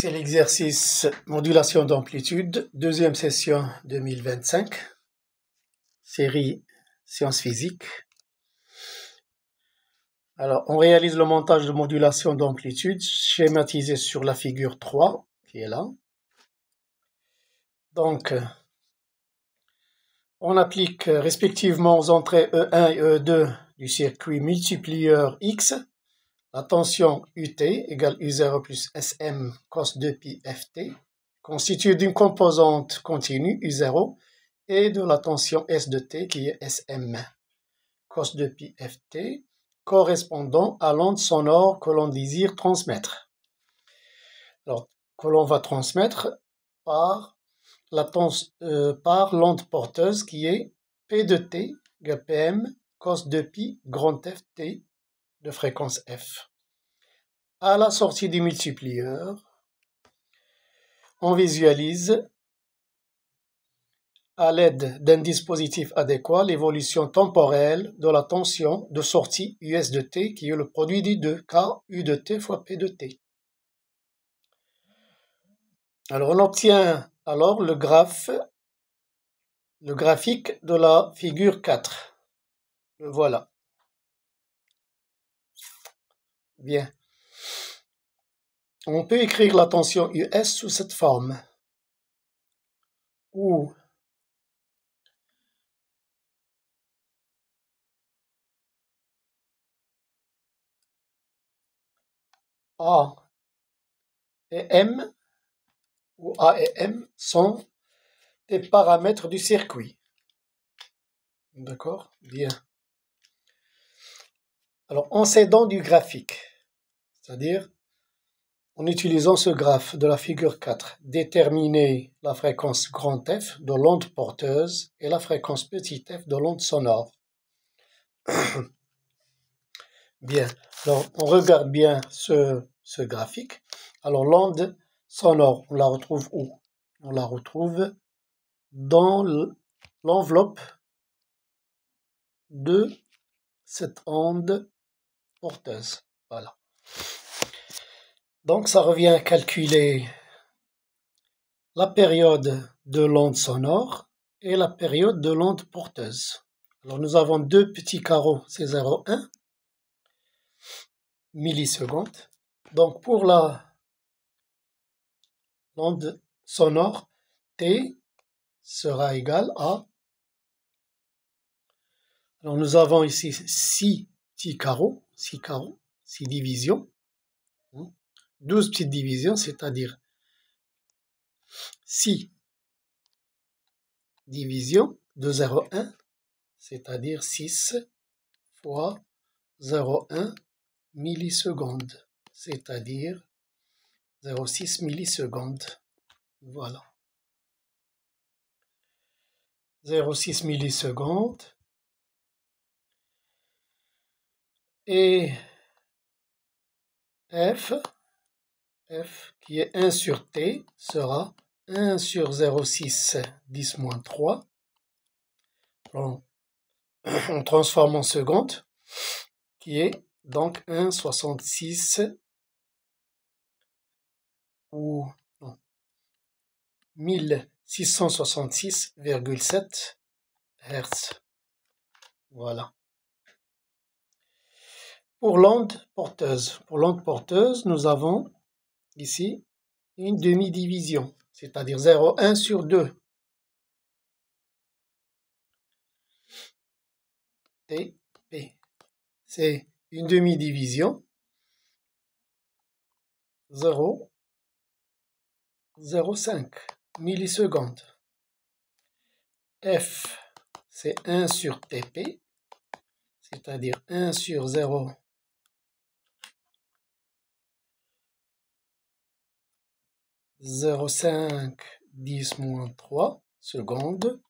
C'est l'exercice modulation d'amplitude, deuxième session 2025, série sciences physiques. Alors, on réalise le montage de modulation d'amplitude schématisé sur la figure 3, qui est là. Donc, on applique respectivement aux entrées E1 et E2 du circuit multiplieur X la tension UT égale U0 plus SM cos 2pi ft, constituée d'une composante continue U0 et de la tension S de T qui est SM cos 2pi ft, correspondant à l'onde sonore que l'on désire transmettre. Alors, que l'on va transmettre par l'onde porteuse qui est P de T égale PM cos 2pi grand Ft de fréquence F. À la sortie du multiplieur, on visualise à l'aide d'un dispositif adéquat l'évolution temporelle de la tension de sortie US de T qui est le produit des deux, car U de T fois P de T. Alors on obtient alors le graphique de la figure 4. Le voilà. Bien. On peut écrire la tension US sous cette forme, où A et M, où A et M sont des paramètres du circuit. D'accord? Bien. Alors, en s'aidant du graphique, c'est-à-dire en utilisant ce graphe de la figure 4, déterminer la fréquence grand F de l'onde porteuse et la fréquence petit f de l'onde sonore. Bien, alors on regarde bien ce graphique. Alors l'onde sonore, on la retrouve où? On la retrouve dans l'enveloppe de cette onde porteuse. Voilà. Donc ça revient à calculer la période de l'onde sonore et la période de l'onde porteuse. Alors nous avons deux petits carreaux, c'est 0,1 millisecondes. Donc pour l'onde sonore, T sera égal à... Alors nous avons ici 6 petits carreaux, 6 divisions, 12 petites divisions, c'est-à-dire 6 divisions de 0,1, c'est-à-dire 6 fois 0,1 millisecondes, c'est-à-dire 0,6 millisecondes. Voilà. 0,6 millisecondes. Et F qui est 1 sur T sera 1 sur 0,6 10-3. On transforme en secondes, qui est donc 1,66 ou 1666,7 Hz. Voilà. Pour l'onde porteuse, nous avons ici une demi-division, c'est-à-dire 0,1 sur 2. TP. C'est une demi-division. 0,05 millisecondes. F, c'est 1 sur TP, c'est-à-dire 1 sur 0,05 10-3 secondes.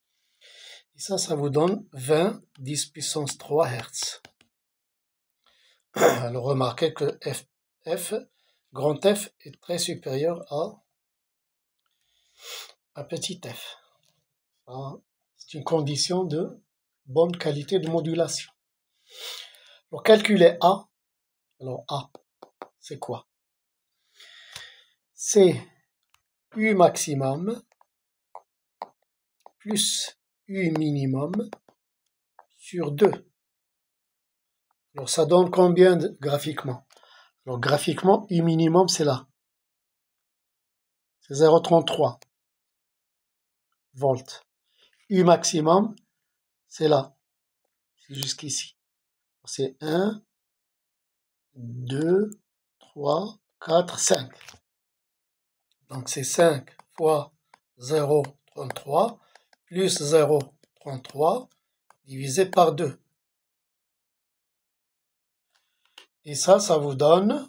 Et ça vous donne 20 10 puissance 3 Hz. Alors remarquez que grand F est très supérieur à petit f. C'est une condition de bonne qualité de modulation. Pour calculer A, alors A, c'est quoi? c'est U maximum plus U minimum sur 2. Alors ça donne combien graphiquement? Alors graphiquement, U minimum c'est là. C'est 0,33 volts. U maximum, c'est là. C'est jusqu'ici. C'est 1, 2, 3, 4, 5. Donc c'est 5 fois 0,33 plus 0,33 divisé par 2. Et ça vous donne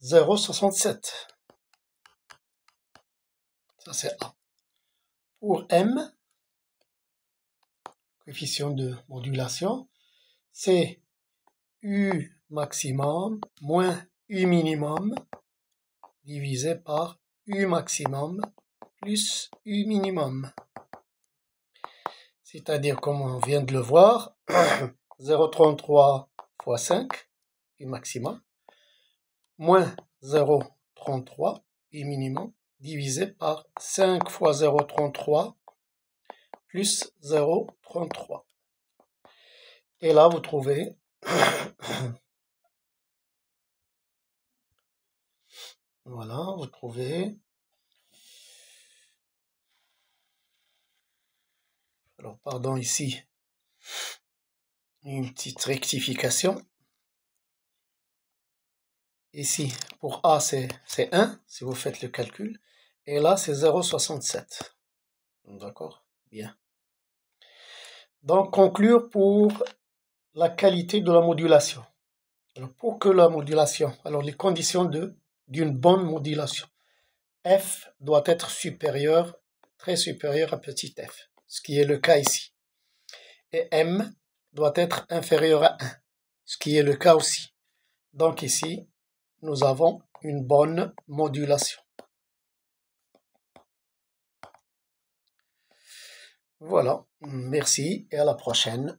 0,67. Ça c'est A. Pour M, coefficient de modulation, c'est U maximum moins U minimum divisé par U maximum plus U minimum. C'est-à-dire, comme on vient de le voir, 0,33 fois 5, U maximum, moins 0,33, U minimum, divisé par 5 fois 0,33, plus 0,33. Et là, vous trouvez voilà, vous trouvez. Alors, pardon, ici, une petite rectification. Ici, pour A, c'est 1, si vous faites le calcul. Et là, c'est 0,67. D'accord? Bien. Donc, conclure pour la qualité de la modulation. Alors, pour que la modulation, alors les conditions d'une bonne modulation. F doit être supérieur, très supérieur à petit f, ce qui est le cas ici. Et M doit être inférieur à 1, ce qui est le cas aussi. Donc ici, nous avons une bonne modulation. Voilà, merci et à la prochaine.